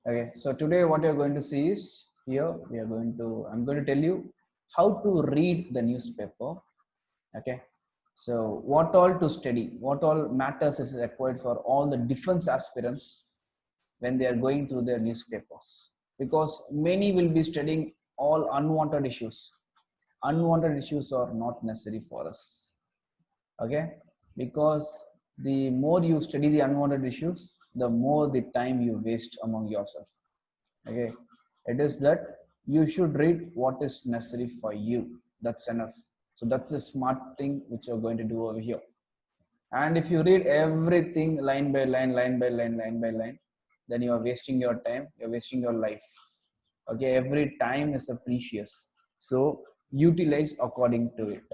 Okay, so today what you're going to see is here I'm going to tell you how to read the newspaper. Okay, so what all to study, what all matters is required for all the defense aspirants when they are going through their newspapers, because many will be studying all unwanted issues. Unwanted issues are not necessary for us. Okay, because the more you study the unwanted issues, the more the time you waste among yourself. Okay, it is that you should read what is necessary for you. That's enough. So that's a smart thing which you're going to do over here. And if you read everything line by line, then you are wasting your time, you're wasting your life. Okay, every time is a precious, so utilize according to it.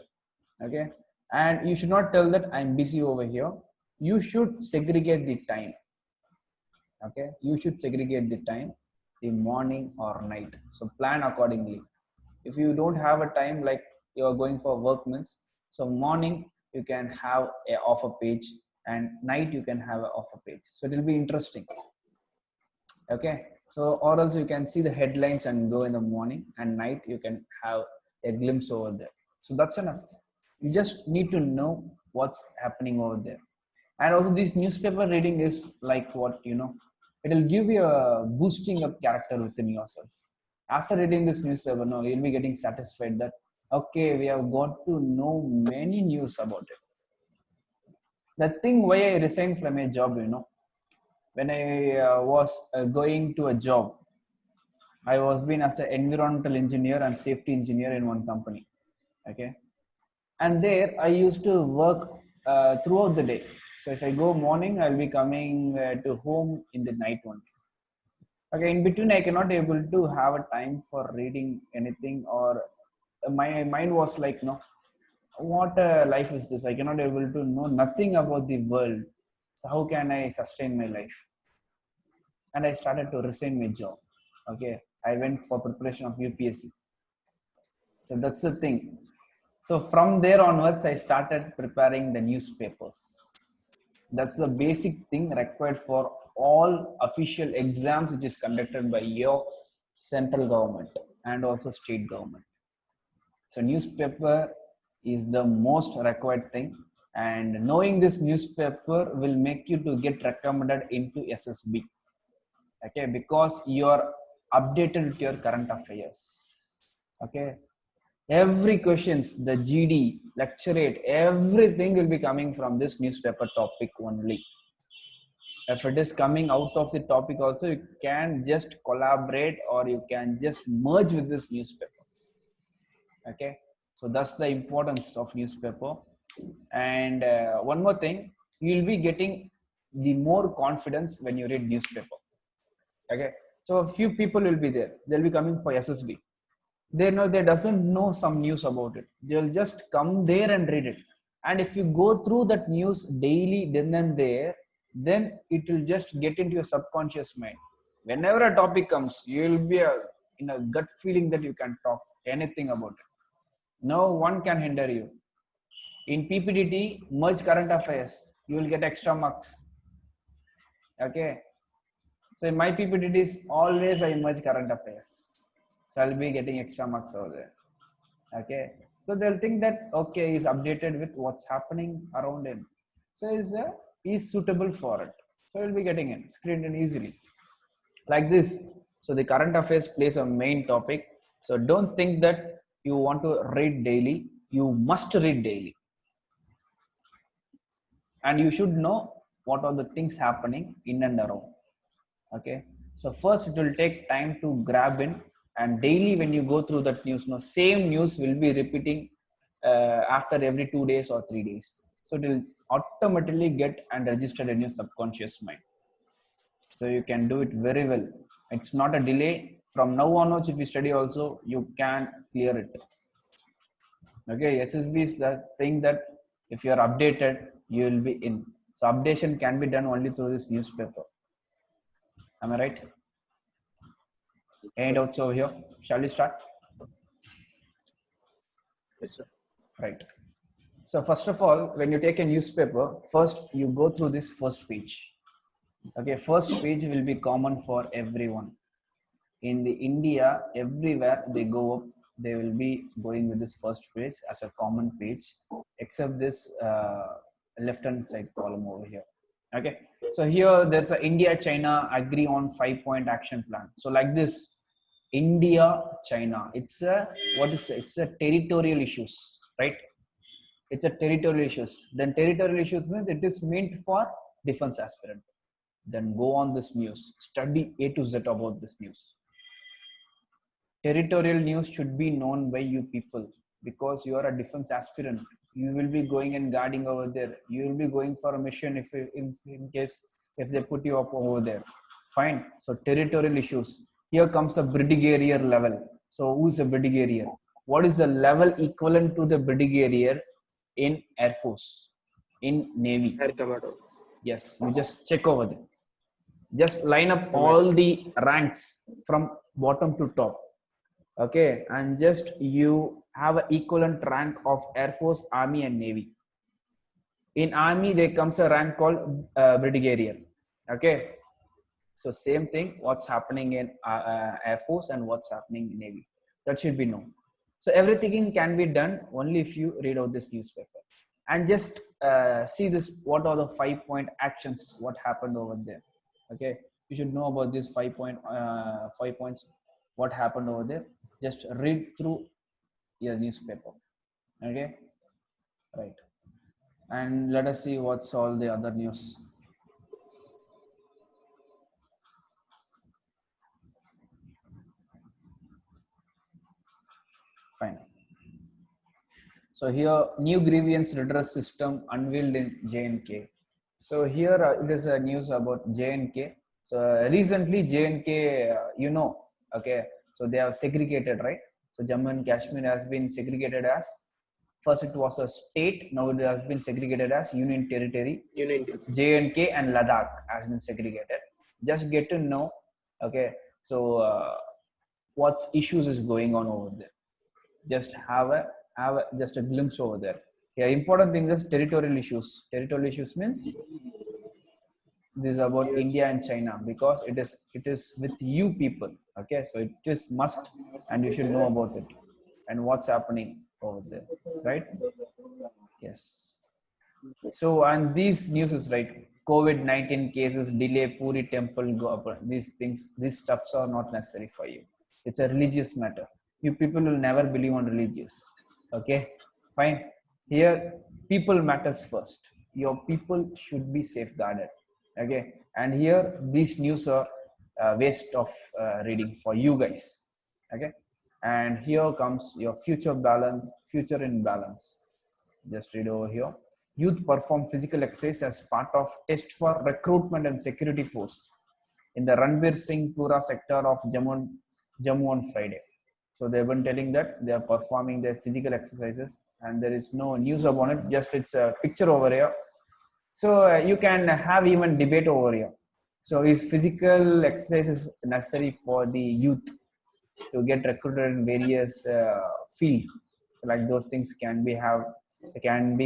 Okay, and you should not tell that I'm busy over here. You should segregate the time. Okay, you should segregate the time, the morning or night. So plan accordingly. If you don't have a time, like you are going for work means, so morning you can have a offer page, and night you can have an offer page, so it will be interesting. Okay, so or else you can see the headlines and go in the morning, and night you can have a glimpse over there. So that's enough. You just need to know what's happening over there. And also this newspaper reading is like what, it will give you a boosting up character within yourself. After reading this newspaper, no, you'll be getting satisfied that okay, we have got to know many news about it. The thing why I resigned from a job, when I was going to a job, I was been as an environmental engineer and safety engineer in one company. Okay, and there I used to work throughout the day. So if I go morning, I'll be coming to home in the night one. Okay, in between I cannot able to have a time for reading anything, or my mind was like, no, what life is this? I cannot able to know nothing about the world, so how can I sustain my life? And I started to resign my job. Okay, I went for preparation of UPSC. So that's the thing. So from there onwards, I started preparing the newspapers. That's the basic thing required for all official exams which is conducted by your central government and also state government. So newspaper is the most required thing, and knowing this newspaper will make you to get recommended into SSB. Okay, because you are updated with your current affairs. Okay, every questions, the GD, lecturate, everything will be coming from this newspaper topic only. If it is coming out of the topic also, you can just collaborate or you can just merge with this newspaper. Okay, so that's the importance of newspaper. And one more thing, you'll be getting the more confidence when you read newspaper. Okay, so a few people will be there, they'll be coming for SSB. They doesn't know some news about it, they'll just come there and read it. And if you go through that news daily, then and there, then it will just get into your subconscious mind. Whenever a topic comes, you will be in a gut feeling that you can talk anything about it. No one can hinder you. In PPDT, merge current affairs, you will get extra marks. Okay, so in my PPDTs, always I merge current affairs, so I'll be getting extra marks over there. Okay, so they'll think that okay, he's updated with what's happening around him, so he's suitable for it, so he'll be getting it screened in easily like this. So the current affairs plays a main topic. So don't think that you want to read daily. You must read daily, and you should know what are the things happening in and around. Okay, so first it will take time to grab in, and daily when you go through that news, no, same news will be repeating after every 2 days or 3 days, so it will automatically get and registered in your subconscious mind. So you can do it very well. It's not a delay. From now onwards, if you study also, you can clear it. Okay, SSB is the thing that if you are updated, you will be in. So updation can be done only through this newspaper. Am I right? Any doubts over here? Shall we start? Yes, sir. Right. So first of all, when you take a newspaper, first you go through this first page. Okay, first page will be common for everyone. In the India, everywhere they go up, they will be going with this first page as a common page, except this left-hand side column over here. Okay, so here there's a India China agree on 5-point action plan. So like this, India China, it's a it's a territorial issues, right? It's a territorial issues. Then territorial issues means it is meant for defense aspirant. Then go on this news, study A to Z about this news. Territorial news should be known by you people, because you are a defense aspirant. You will be going and guarding over there. You will be going for a mission if in case if they put you up over there. Fine. So territorial issues. Here comes a brigadier level. So who is a brigadier? What is the level equivalent to the brigadier in Air Force, in Navy? Air Commodore. Yes, you just check over there. Just line up Commodore. all the ranks from bottom to top. Okay, and just you have an equivalent rank of Air Force, Army, and Navy. In Army, there comes a rank called brigadier. Okay, so same thing. What's happening in Air Force and what's happening in Navy, that should be known. So everything can be done only if you read out this newspaper and just see this. What are the 5-point actions? What happened over there? Okay, you should know about this 5 points. What happened over there? Just read through your newspaper. Okay, right. And let us see what's all the other news. Fine. So here, new grievance redress system unveiled in J&K. So here it is a news about J&K. So recently J&K, okay, so they have segregated, right? So Jammu and Kashmir has been segregated as, first it was a state, now it has been segregated as Union Territory. J&K and Ladakh has been segregated. Just get to know, okay, so what issues is going on over there. Just have just a glimpse over there. Yeah, important thing is territorial issues. Territorial issues means this is about India and China, because it is with you people. Okay, so it is must, and you should know about it and what's happening over there, right? Yes. So, and these news is right. COVID-19 cases delay Puri temple go up. These things, these stuffs are not necessary for you. It's a religious matter. You people will never believe on religious. Okay, fine. Here, people matters first. Your people should be safeguarded. Okay, and here these news are waste of reading for you guys. Okay, and here comes your future balance, future in balance. Just read over here. Youth perform physical exercise as part of test for recruitment and security force in the Ranbir Singh Pura sector of Jammu on Friday. So they've been telling that they are performing their physical exercises, and there is no news about it. Just it's a picture over here. So you can have even debate over here. So is physical exercise necessary for the youth to get recruited in various field? So like those things can be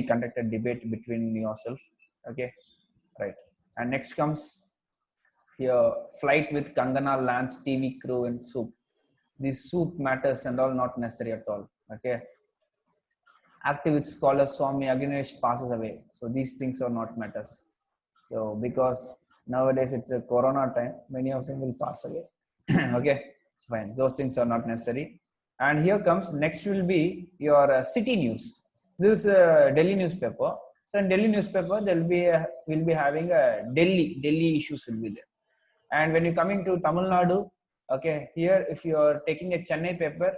conducted debate between yourself. Okay, right. And next comes here, flight with Kangana lands TV crew in soup. This soup matters and all not necessary at all. Okay, activist scholar Swami Agnesh passes away, so these things are not matters. So because nowadays it's a corona time, many of them will pass away. Okay, it's fine, those things are not necessary. And here comes next will be your city news. This is a Delhi newspaper. So in Delhi newspaper there will be having a Delhi issues will be there. And when you're coming to Tamil Nadu, okay, here if you are taking a Chennai paper,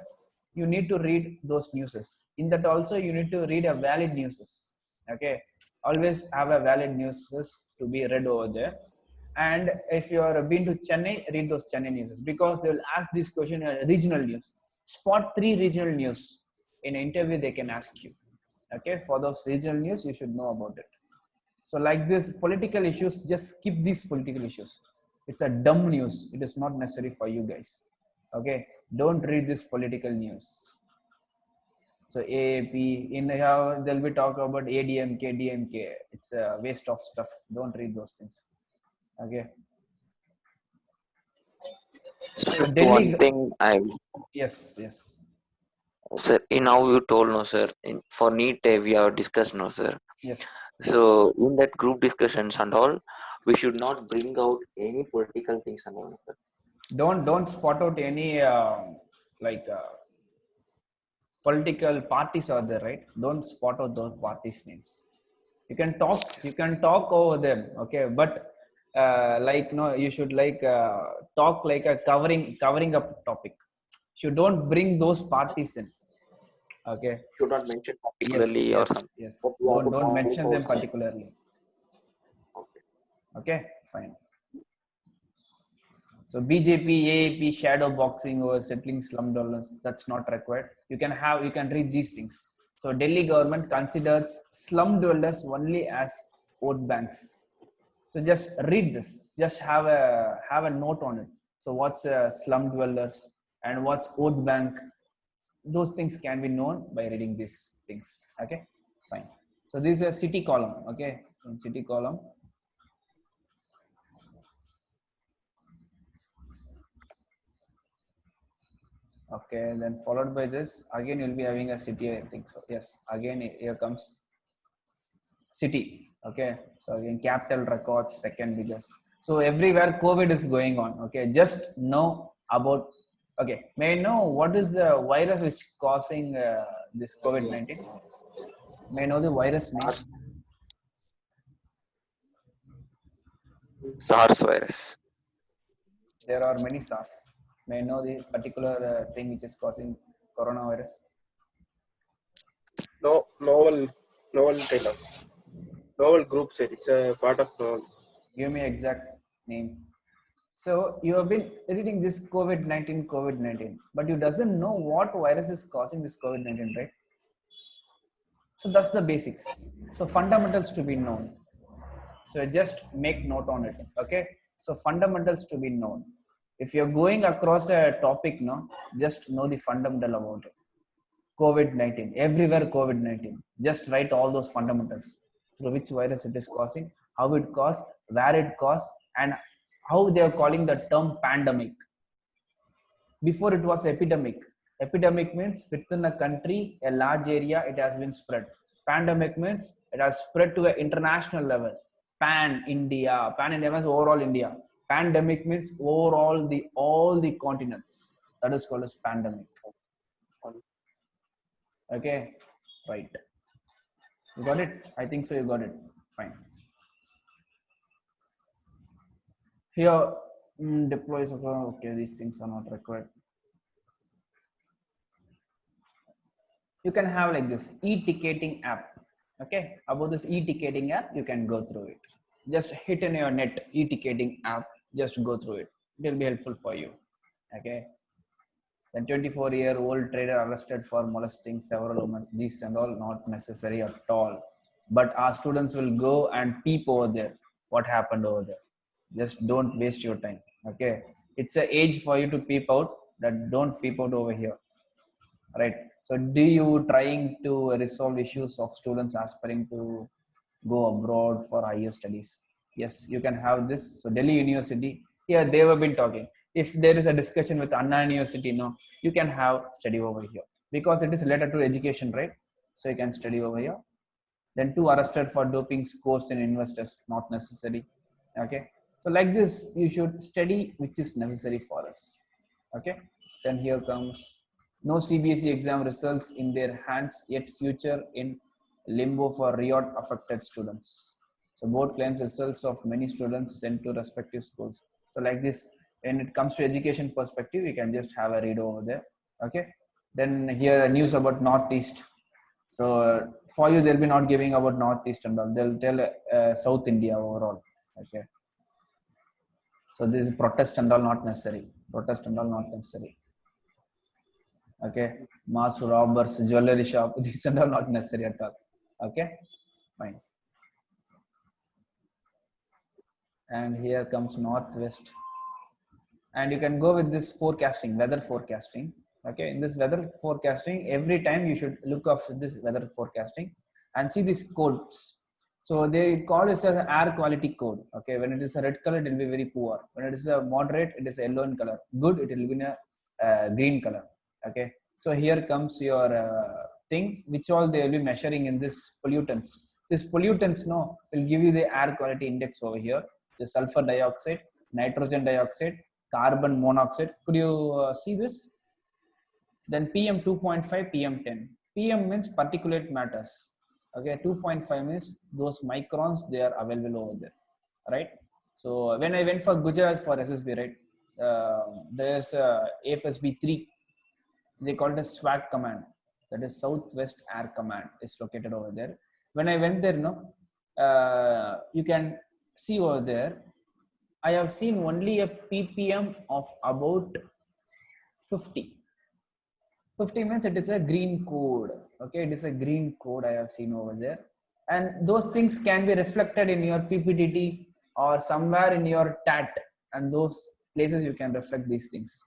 you need to read those newses. In that also you need to read a valid newses. Okay, always have a valid newses to be read over there. And if you are been to Chennai, read those Chennai newses, because they will ask this question, regional news. Spot 3 regional news in an interview, they can ask you. Okay, for those regional news you should know about it. So like this political issues, just skip these political issues. It's a dumb news. It is not necessary for you guys. Okay, don't read this political news. So AAP, in here they'll be talking about ADMK, DMK. It's a waste of stuff. Don't read those things. Okay. Sir, So one Delhi, thing I, yes, yes, sir, in how you told no, sir. For NEET, we have discussed no, sir. yes. So in that group discussions and all, we should not bring out any political things and all, sir. Don't spot out any like political parties are there, right? Don't spot out those parties names. You can talk over them, okay, but like no, you should like talk like a covering up topic. You don't bring those parties in, okay. Should not mention Yes, particularly or yes, something. yes, But we have to don't point mention out them some. particularly. Okay. Okay, fine. So BJP, AAP, shadow boxing over settling slum dwellers, that's not required. You can read these things. So Delhi government considers slum dwellers only as vote banks. So just read this. Just have a note on it. So what's slum dwellers and what's vote bank? Those things can be known by reading these things. Okay, fine. So this is a city column. Okay, in city column. Okay, then followed by this, again you'll be having a city, I think so. Yes, again here comes city. Okay, so again capital records, second biggest. So everywhere COVID is going on. Okay, just know about. Okay, may I know what is the virus which causing this COVID-19? May I know the virus name? SARS virus. There are many SARS. May I know the particular thing which is causing coronavirus? No, novel kind of novel group set. It's a part of novel. Give me exact name. So you have been reading this COVID-19, but you doesn't know what virus is causing this COVID-19, right? So that's the basics. So fundamentals to be known. So just make note on it. Okay. So fundamentals to be known. If you're going across a topic, no, just know the fundamental about it. COVID-19, everywhere COVID-19. Just write all those fundamentals. Through which virus it is causing, how it caused, where it caused, and how they are calling the term pandemic. Before it was epidemic. Epidemic means within a country, a large area, it has been spread. Pandemic means it has spread to an international level. Pan India means overall India. Pandemic means overall the all the continents. That is called as pandemic. Okay, right. You got it? I think so. You got it. Fine. Here, deploys. Okay, these things are not required. You can have like this e-ticketing app. Okay, about this e-ticketing app, you can go through it. Just hit in your net e-ticketing app, just go through it. It will be helpful for you. Okay, then 24-year-old trader arrested for molesting several women. These and all not necessary at all, but our students will go and peep over there what happened over there. Just don't waste your time. Okay, it's an age for you to peep out, that don't peep out over here, right? So do you trying to resolve issues of students aspiring to go abroad for higher studies? Yes, you can have this. So Delhi University, yeah, they have been talking. If there is a discussion with Anna University, no, you can have study over here because it is related to education, right? So you can study over here. Then two arrested for doping scores in investors, not necessary. Okay, so like this you should study which is necessary for us. Okay, then here comes no CBSE exam results in their hands, yet future in limbo for riot affected students. So board claims results of many students sent to respective schools. So like this, when it comes to education perspective, you can just have a read over there. Okay, then here news about Northeast. So for you, they'll be not giving about Northeast and all. They'll tell South India overall. Okay. So this is protest and all not necessary. Protest and all not necessary. Okay. Mass robbers, jewelry shop, this and all not necessary at all. Okay. Fine. And here comes Northwest. And you can go with this forecasting, weather forecasting. Okay. In this weather forecasting, every time you should look up this weather forecasting and see these codes. So they call it as air quality code. Okay, when it is a red color, it will be very poor. When it is a moderate, it is yellow in color. Good, it will be in a green color. Okay, so here comes your thing, which all they will be measuring in this pollutants. This pollutants, no, will give you the air quality index over here. The sulfur dioxide, nitrogen dioxide, carbon monoxide. Could you see this? Then PM 2.5, PM 10. PM means particulate matters. Okay, 2.5 means those microns, they are available over there, right? So when I went for Gujarat for SSB, right, there's AFSB 3. They call it a SWAC command, that is Southwest Air Command, is located over there. When I went there, no, you can see over there, I have seen only a ppm of about 50. 50 means it is a green code. Okay, it is a green code I have seen over there, and those things can be reflected in your PPTT or somewhere in your TAT, and those places you can reflect these things.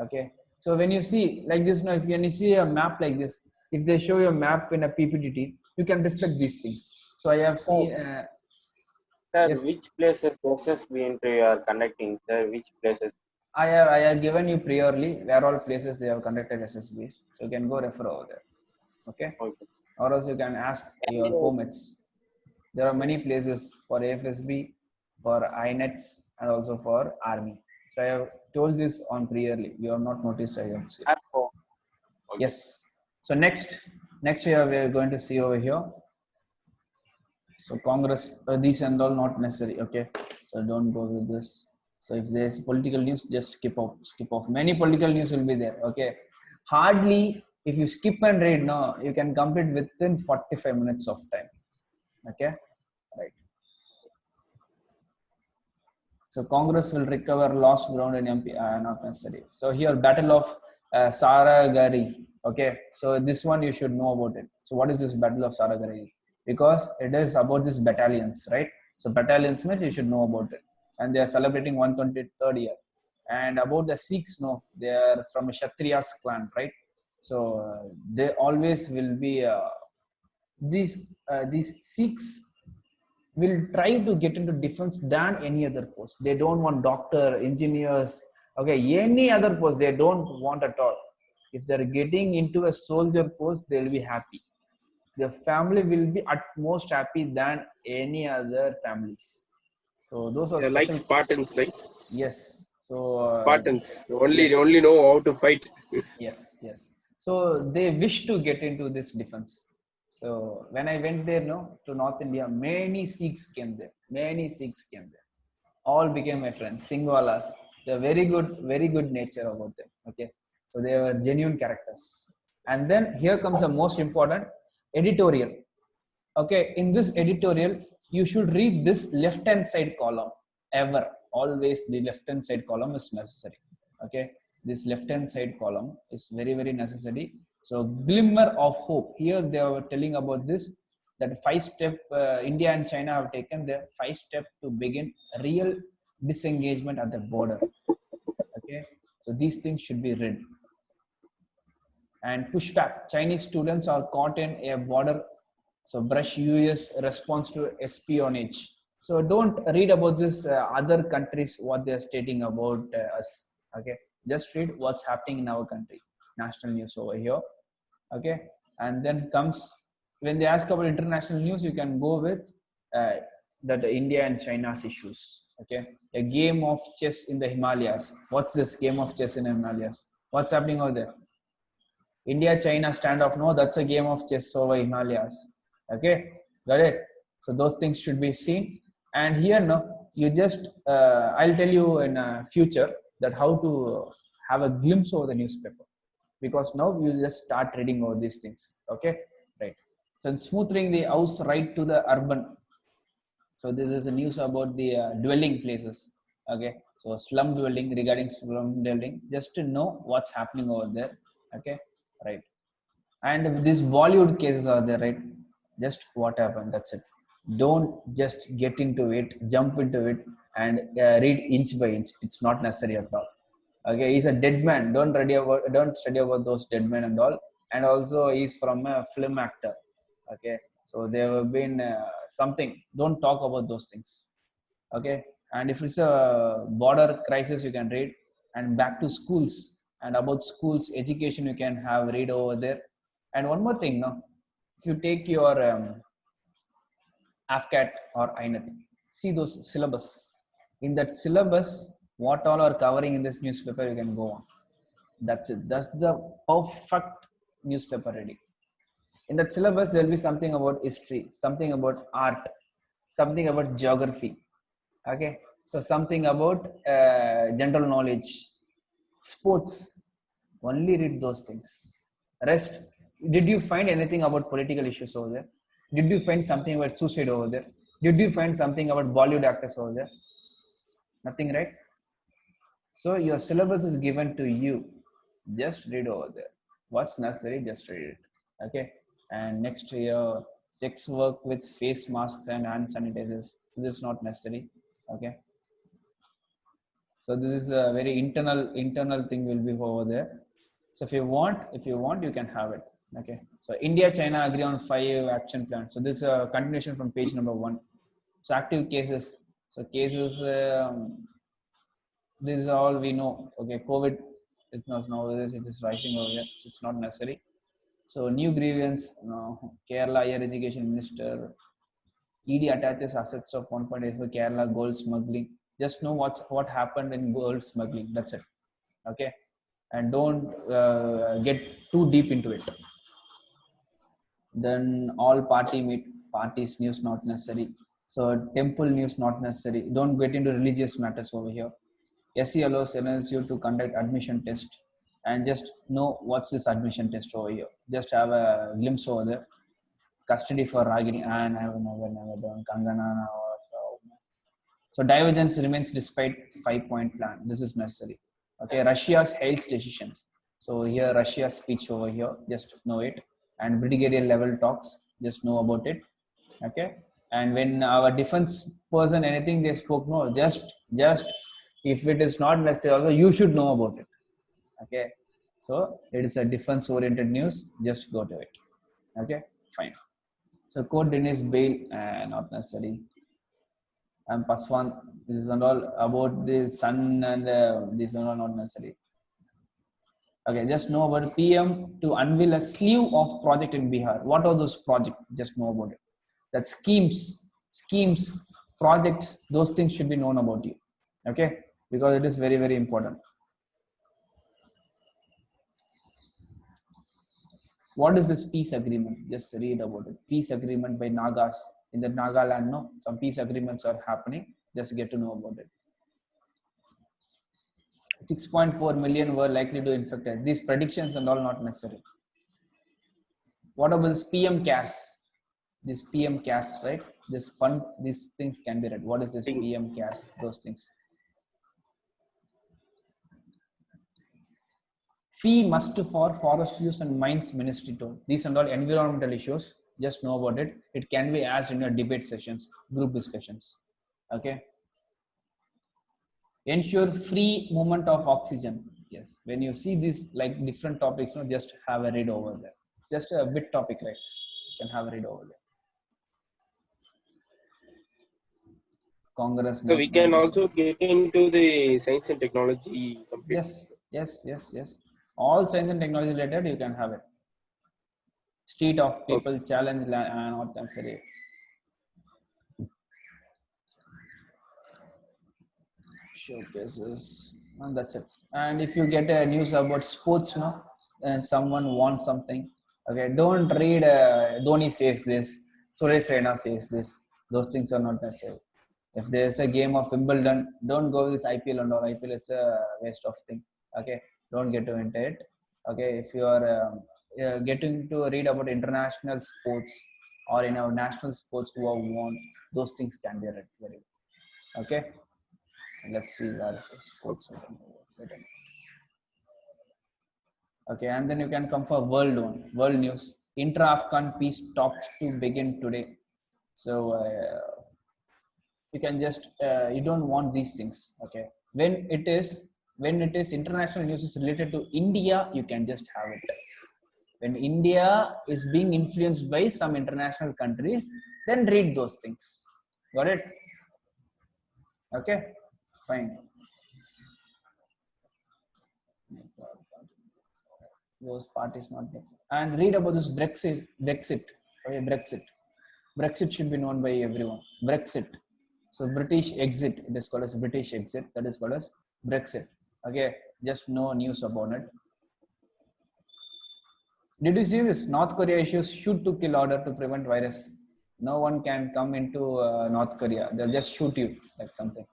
Okay, so when you see like this, now if you see a map like this, if they show you a map in a PPTT, you can reflect these things. So I have seen Sir, yes, which places SSB entry you are conducting, sir? Which places? I have given you priorly where all places they have conducted SSBs, so you can go refer over there. Okay, Okay. or else you can ask your co-mates. There are many places for AFSB, for INETs, and also for Army. So I have told this on priorly. You have not noticed, I have seen. Okay. Yes. So next we are going to see over here. So Congress, these and all not necessary. Okay, so don't go with this. So if there's political news, just skip off. Many political news will be there. Okay, hardly, if you skip and read, no, you can complete within 45 minutes of time. Okay, right. So Congress will recover lost ground in MP, not necessary. So here, Battle of Saragari. Okay, so this one you should know about it. So what is this Battle of Saragari? Because it is about these battalions, right? So battalions means you should know about it. And they are celebrating 123rd year. And about the Sikhs, no, they are from a Kshatriyas clan, right? So they always will be these Sikhs will try to get into defense than any other post. They don't want doctor, engineers, okay, any other post they don't want at all. If they're getting into a soldier post, they'll be happy. The family will be at most happy than any other families. So those are Yeah, like special. Spartans, right? Yes. So Spartans only yes. only know how to fight. Yes. So they wish to get into this defense. So when I went there, no, to North India, many Sikhs came there. All became my friends. Singwalas. They're very good nature about them. Okay. So they were genuine characters. And then here comes the most important editorial. Okay. In this editorial, you should read this left-hand side column. Ever. Always the left-hand side column is necessary. Okay. This left-hand side column is very necessary. So glimmer of hope. Here they are telling about this, that 5-step India and China have taken their 5-step to begin real disengagement at the border. Okay, so these things should be read. And pushback. Chinese students are caught in a border. So brush US response to espionage. So don't read about this other countries, what they are stating about us. Okay, just read what's happening in our country. National news over here. Okay, and then comes, when they ask about international news, you can go with that India and China's issues. Okay, a game of chess in the Himalayas. What's this game of chess in the Himalayas? What's happening over there? India China standoff. No, that's a game of chess over Himalayas. Okay, got it? So those things should be seen. And here, no, you just I'll tell you in future that how to have a glimpse over the newspaper, because now you just start reading all these things. Okay, right? So smoothing the house right to the urban. So this is a news about the dwelling places. Okay, so slum dwelling, regarding slum dwelling, just to know what's happening over there. Okay, right? And these Bollywood cases are there, right? Just what happened, that's it. Don't just get into it, jump into it, and read inch by inch. It's not necessary at all. Okay, he's a dead man. Don't study about those dead men and all. And also he's from a film actor. Okay, So there have been something. Don't talk about those things. Okay. And if it's a border crisis, you can read. And back to schools, and about schools education, you can have read over there. And one more thing, no, if you take your AFCAT or INET, see those syllabus. In that syllabus, what all are covering in this newspaper, you can go on. That's it. That's the perfect newspaper reading. In that syllabus, there will be something about history, something about art, something about geography. Okay, so something about general knowledge, sports. Only read those things. Rest. Did you find anything about political issues over there? Did you find something about suicide over there? Did you find something about Bollywood actors over there? Nothing, right? So your syllabus is given to you. Just read over there. What's necessary, just read it. Okay. And next year, sex work with face masks and hand sanitizers. This is not necessary. Okay. So this is a very internal thing will be over there. So if you want, you can have it. Okay. So India, China agree on 5 action plans. So this is a continuation from page number 1. So active cases. So cases, this is all we know. Okay. COVID, it's not nowadays, it is rising over there. So it's not necessary. So new grievance, Kerala Higher Education Minister, ED attaches assets of 1.8 for Kerala gold smuggling. Just know what happened in gold smuggling. That's it. Okay. And don't get too deep into it. Then all parties news not necessary. So temple news not necessary. Don't get into religious matters over here. SC allows you to conduct admission test, and just know what's this admission test over here. Just have a glimpse over there. Custody for Ragini, and I have never done Kangana. So divergence remains despite 5-point plan. This is necessary. Okay, Russia's hails decisions. So here Russia's speech over here, just know it. And brigadier level talks, just know about it. Okay. And when our defense person anything they spoke, no, just if it is not necessary, also you should know about it. Okay. So it is a defense oriented news. Just go to it. Okay. Fine. So court denies bail, not necessary. And Paswan, this is and all about the sun and this are not necessary. Okay, just know about PM to unveil a slew of project in Bihar. What are those projects? Just know about it. That schemes, projects, those things should be known about you. Okay, because it is very, very important. What is this peace agreement? Just read about it. Peace agreement by Nagas in the Nagaland. No, some peace agreements are happening. Just get to know about it. 6.4 million were likely to infected. These predictions and all not necessary. What about this PM CARES? This PM CARES, right? This fund, these things can be read. What is this PM CARES? Those things. Fee must for forest use and mines ministry told. These and all environmental issues. Just know about it. It can be asked in your debate sessions, group discussions. Okay. Ensure free movement of oxygen. Yes. When you see these like different topics, no, just have a read over there. Just a bit topic, right? You can have a read over there. Congress. So we can also get into the science and technology. Yes. All science and technology related, you can have it. Street of people challenge not necessary. Showcases, and that's it. And if you get a news about sports, no, and someone wants something, okay, don't read Dhoni says this, Suresh Raina says this. Those things are not necessary. If there's a game of Wimbledon, don't go with IPL and all. IPL is a waste of thing. Okay, don't get into it. Okay, if you are getting to read about international sports or in our national sports who have won, those things can be read very well. Okay. Let's see where is the sports. Okay, and then you can come for world news. Intra-Afghan peace talks to begin today. So you can just you don't want these things. Okay, when it is international news is related to India, you can just have it. When India is being influenced by some international countries, then read those things. Got it? Okay, fine. Those parties not next. And read about this Brexit. Okay, Brexit should be known by everyone. Brexit. So British exit. It is called as British exit. That is called as Brexit. Okay, just no news about it. Did you see this? North Korea issues shoot to kill order to prevent virus. No one can come into North Korea. They'll just shoot you like something.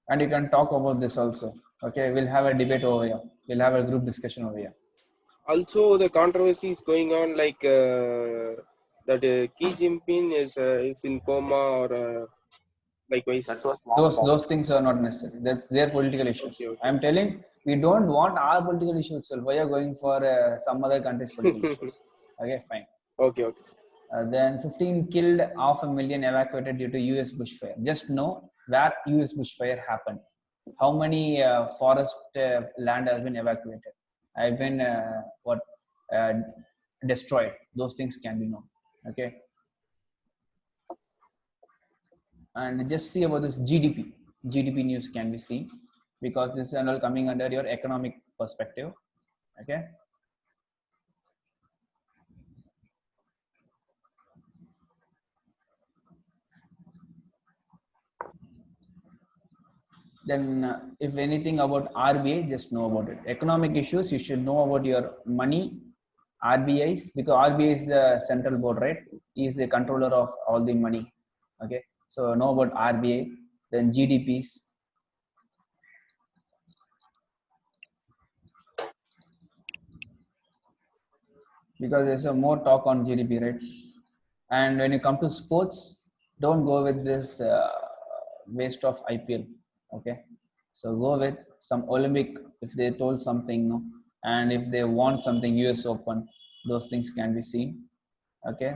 And you can talk about this also. Okay, we'll have a debate over here. We'll have a group discussion over here. Also, the controversy is going on like that Xi Jinping is in coma or likewise. That was Those things are not necessary. That's their political issues. Okay. I'm telling, we don't want our political issues itself. Why are going for some other country's political issues? Okay, fine. Okay. Then 15 killed, 500,000 evacuated due to US bushfire. Just know where US bushfire happened. How many forest land has been evacuated? Have been destroyed. Those things can be known. Okay. And just see about this GDP. GDP news can be seen because this is all coming under your economic perspective. Okay. Then if anything about RBI, just know about it. Economic issues, you should know about your money, RBI's, because RBI is the central board, right? He is the controller of all the money. Okay. So know about RBI, then GDPs. Because there's a more talk on GDP, right? And when you come to sports, don't go with this waste of IPL. Okay, so go with some Olympic if they told something, no, and if they want something US Open, those things can be seen. Okay,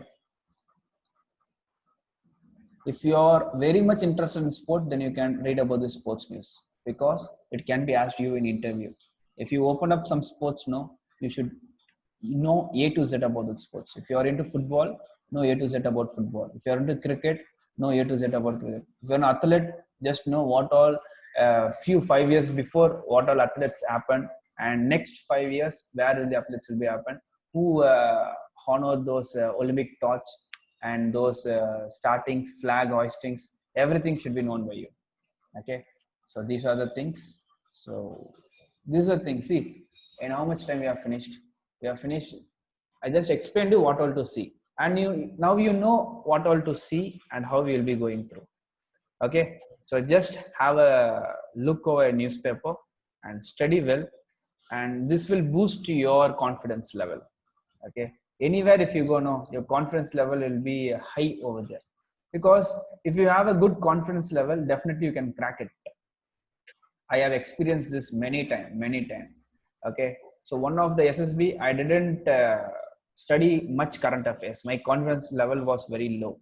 if you are very much interested in sport, then you can read about the sports news because it can be asked you in interview. If you open up some sports, no, you should know A to Z about the sports. If you are into football, know A to Z about football. If you are into cricket, know A to Z about cricket. If you're an athlete, just know what all few 5 years before what all athletes happen, and next 5 years where will the athletes will be happen, who honor those Olympic torch and those startings, flag hoistings, everything should be known by you. Okay, so these are the things. So these are things. See, in how much time we have finished? We have finished. I just explained you what all to see, and now you know what all to see and how we will be going through. Okay, so just have a look over a newspaper and study well, and this will boost your confidence level. Okay, anywhere if you go, no, your confidence level will be high over there, because if you have a good confidence level, definitely you can crack it. I have experienced this many times. Okay, so one of the SSB, I didn't study much current affairs. My confidence level was very low,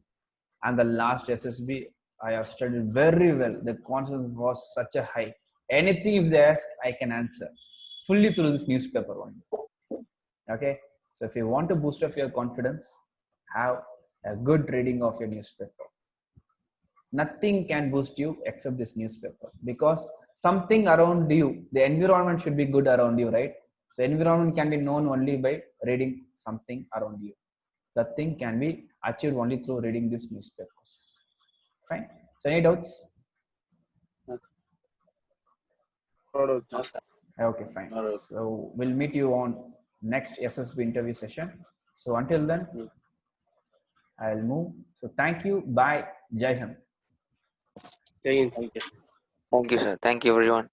and the last SSB I have studied very well. The confidence was such a high. Anything if they ask, I can answer fully through this newspaper one. Okay, so if you want to boost up your confidence, have a good reading of your newspaper. Nothing can boost you except this newspaper, because something around you, the environment should be good around you, right? So environment can be known only by reading something around you. That thing can be achieved only through reading these newspapers. Fine. So any doubts? No, sir. Okay, fine. No. So we'll meet you on next SSB interview session. So until then, I'll move. So thank you. Bye. Jai Hind. Jai Hind. Thank you, sir. Thank you, everyone.